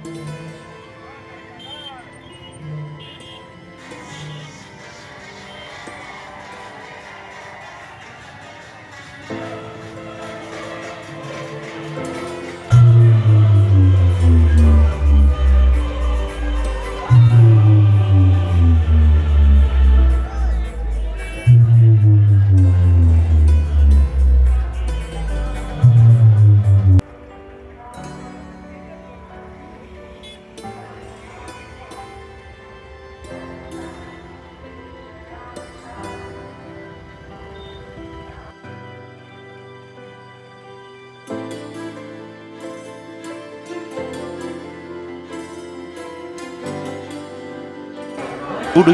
Good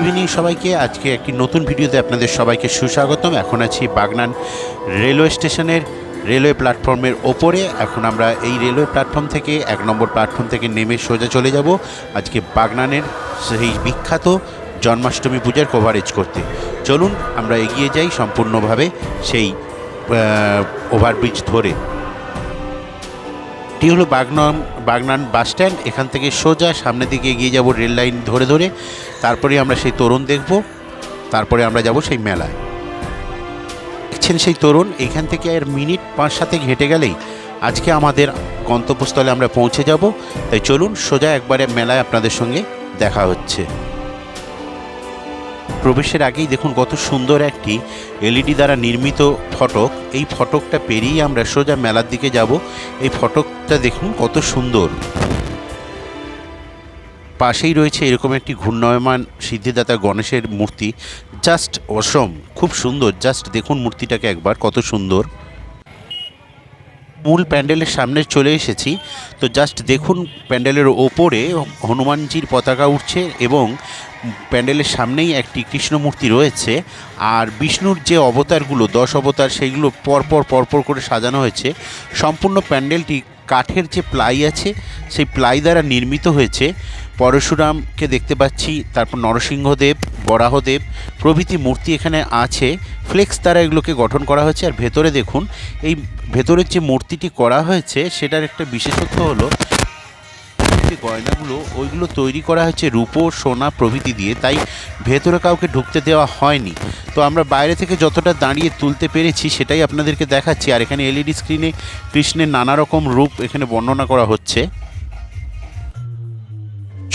evening সবাইকে। আজকে একটি নতুন ভিডিওতে আপনাদের সবাইকে সুস্বাগতম। এখন আছি বাগনান রেলওয়ে স্টেশনের রেলওয়ে প্ল্যাটফর্মের ওপরে। এখন আমরা এই রেলওয়ে প্ল্যাটফর্ম থেকে 1 নম্বর প্ল্যাটফর্ম থেকে নেমে সোজা চলে যাব আজকে বাগনানের সেই বিখ্যাত জন্মাষ্টমী পূজার কভারেজ করতে। চলুন আমরা এগিয়ে যাই সম্পূর্ণভাবে সেই ওভারব্রিজ ধরে। এটি হলো বাগনান বাস স্ট্যান্ড। এখান থেকে সোজা সামনের দিকে এগিয়ে যাব রেল লাইন ধরে ধরে। তারপরে আমরা সেই তোরণ দেখব, তারপরে আমরা যাব সেই মেলায়। দেখছেন সেই তোরণ, এখান থেকে আর মিনিট 5-7 হেঁটে গেলেই আজকে আমাদের গন্তব্যস্থলে আমরা পৌঁছে যাব। তাই চলুন সোজা একবারে মেলায় আপনাদের সঙ্গে দেখা হচ্ছে। প্রবেশের আগেই দেখুন কত সুন্দর একটি এলইডি দ্বারা নির্মিত ফটক। এই ফটকটা পেরিয়ে আমরা সোজা মেলার দিকে যাব। এই ফটকটা দেখুন কত সুন্দর। পাশেই রয়েছে এরকম একটি ঘূর্ণায়মান সিদ্ধিদাতা গণেশের মূর্তি। জাস্ট অসম, খুব সুন্দর। জাস্ট দেখুন মূর্তিটাকে একবার, কত সুন্দর। মূল প্যান্ডেলের সামনে চলে এসেছি। তো জাস্ট দেখুন প্যান্ডেলের ওপরে হনুমানজির পতাকা উঠছে এবং প্যান্ডেলের সামনেই একটি কৃষ্ণ মূর্তি রয়েছে। আর বিষ্ণুর যে অবতারগুলো 10 অবতার, সেইগুলো পরপর করে সাজানো হয়েছে। সম্পূর্ণ প্যান্ডেলটি কাঠের যে প্লাই আছে সেই প্লাই দ্বারা নির্মিত হয়েছে। পরশুরামকে দেখতে পাচ্ছি, তারপর নরসিংহদেব, বরাহদেব প্রভৃতি মূর্তি এখানে আছে। ফ্লেক্স দ্বারা এগুলোকে গঠন করা হয়েছে। আর ভেতরে দেখুন, এই ভেতরের যে মূর্তিটি করা হয়েছে সেটার একটা বিশেষত্ব হলো যে গয়নাগুলো ওইগুলো তৈরি করা হয়েছে রূপো, সোনা প্রভৃতি দিয়ে, তাই ভেতরে কাউকে ঢুকতে দেওয়া হয়নি। তো আমরা বাইরে থেকে যতটা দাঁড়িয়ে তুলতে পেরেছি সেটাই আপনাদেরকে দেখাচ্ছি। আর এখানে এলইডি স্ক্রিনে কৃষ্ণের নানা রকম রূপ এখানে বর্ণনা করা হচ্ছে।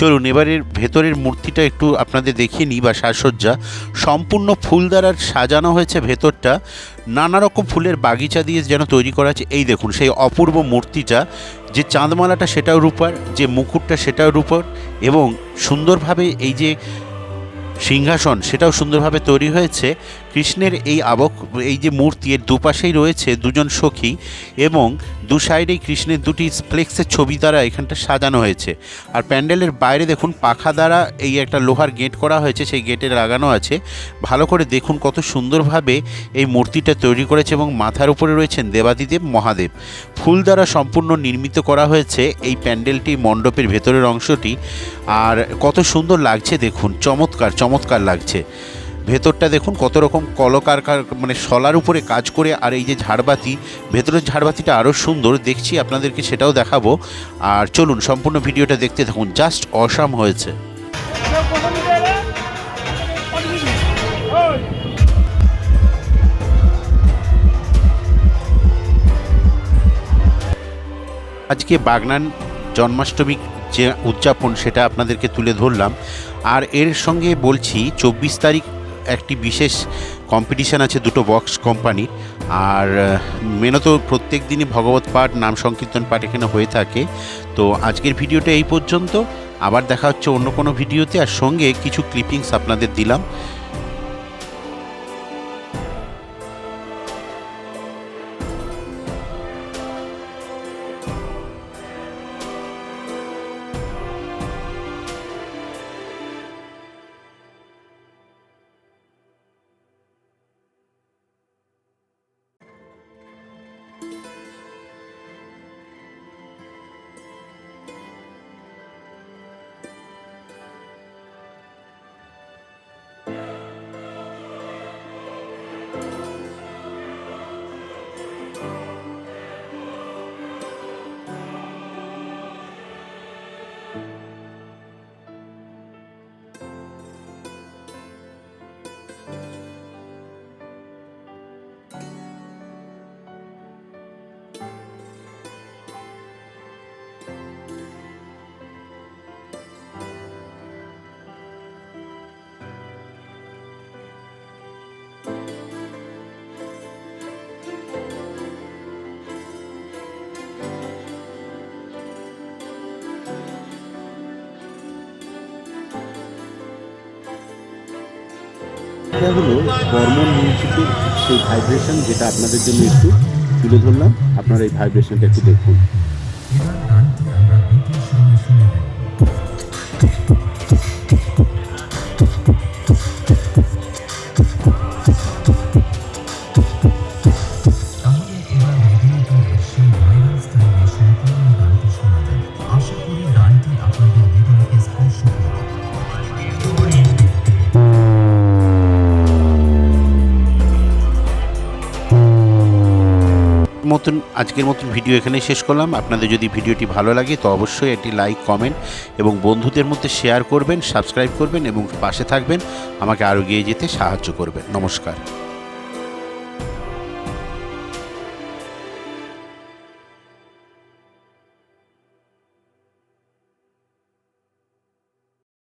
চলুন এবারের ভেতরের মূর্তিটা একটু আপনাদের দেখিয়ে নিই, বা সাজসজ্জা সম্পূর্ণ ফুল দ্বারা সাজানো হয়েছে। ভেতরটা নানা রকম ফুলের বাগিচা দিয়ে যেন তৈরি করা আছে। এই দেখুন সেই অপূর্ব মূর্তিটা, যে চাঁদমালাটা সেটাও রূপার, যে মুকুটটা সেটাও রূপার, এবং সুন্দরভাবে এই যে সিংহাসন সেটাও সুন্দরভাবে তৈরি হয়েছে। কৃষ্ণের এই যে মূর্তি, এর দুপাশেই রয়েছে দুজন সখী এবং দু সাইডেই কৃষ্ণের দুটি ফ্লেক্সের ছবি দ্বারা এখানটা সাজানো হয়েছে। আর প্যান্ডেলের বাইরে দেখুন পাখা দ্বারা এই একটা লোহার গেট করা হয়েছে, সেই গেটে লাগানো আছে। ভালো করে দেখুন কত সুন্দরভাবে এই মূর্তিটা তৈরি করেছে এবং মাথার উপরে রয়েছেন দেবাদিদেব মহাদেব। ফুল দ্বারা সম্পূর্ণ নির্মিত করা হয়েছে এই প্যান্ডেলটি, মণ্ডপের ভেতরের অংশটি। আর কত সুন্দর লাগছে দেখুন, চমৎকার লাগছে। ভেতরটা দেখুন কত রকম মানে শলার উপরে কাজ করে। আর এই যে ঝাড়বাতি, ভেতরের ঝাড়বাতিটা আরও সুন্দর দেখছি, আপনাদেরকে সেটাও দেখাবো। আর চলুন সম্পূর্ণ ভিডিওটা দেখতে থাকুন। জাস্ট অসাম হয়েছে। আজকে বাগনান জন্মাষ্টমী যে উদযাপন সেটা আপনাদেরকে তুলে ধরলাম। আর এর সঙ্গে বলছি 24 তারিখ একটি বিশেষ কম্পিটিশান আছে দুটো বক্স কোম্পানির। আর মেনত প্রত্যেক দিনই ভগবত পাঠ, নাম সংকীর্তন পাঠ এখানে হয়ে থাকে। তো আজকের ভিডিওটা এই পর্যন্ত। আবার দেখা হচ্ছে অন্য কোনো ভিডিওতে। আর সঙ্গে কিছু ক্লিপিংস আপনাদের দিলাম। এটা হলো বর্মন মিউজিকের সেই ভাইব্রেশন, যেটা আপনাদের জন্য একটু তুলে ধরলাম। আপনারা এই ভাইব্রেশনটা একটু দেখুন। এবার গানটি আমরা দ্বিতীয় সুরে শুনে নেব। তাহলে এবার মেদিনীপুরের সেই ভাইরাল স্টাইলে সম্পূর্ণ গানটি শোনা যাবে। আশা করি গানটি আপনাদের হৃদয়কে স্পর্শ করবে। আজকের মতন ভিডিও এখানেই শেষ করলাম। আপনাদের যদি ভিডিওটি ভালো লাগে তো অবশ্যই একটি লাইক, কমেন্ট এবং বন্ধুদের মধ্যে শেয়ার করবেন, সাবস্ক্রাইব করবেন এবং পাশে থাকবেন, আমাকে আরও এগিয়ে যেতে সাহায্য করবেন। নমস্কার।